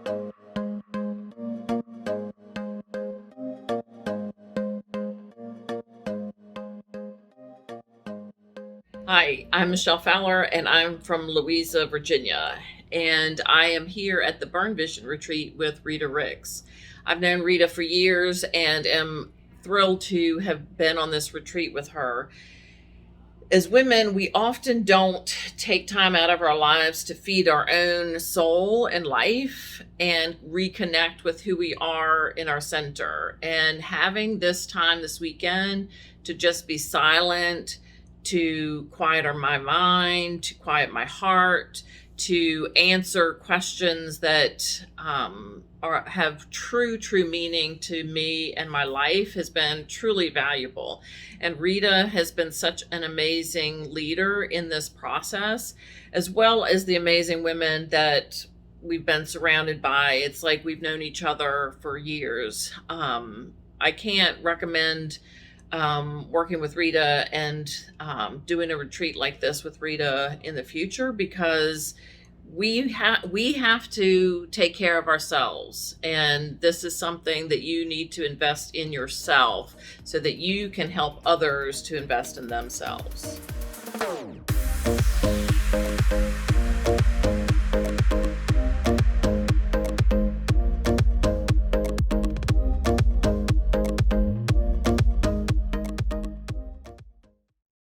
Hi, I'm Michelle Fowler, and I'm from Louisa, Virginia, and I am here at the Burn Vision Retreat with Rita Ricks. I've known Rita for years and am thrilled to have been on this retreat with her. As women, we often don't take time out of our lives to feed our own soul and life and reconnect with who we are in our center. And having this time this weekend to just be silent, to quiet my mind, to quiet my heart, to answer questions that have true meaning to me and my life has been truly valuable. And Rita has been such an amazing leader in this process, as well as the amazing women that we've been surrounded by. It's like we've known each other for years. I can't recommend working with Rita and doing a retreat like this with Rita in the future, because we have to take care of ourselves, and this is something that you need to invest in yourself so that you can help others to invest in themselves.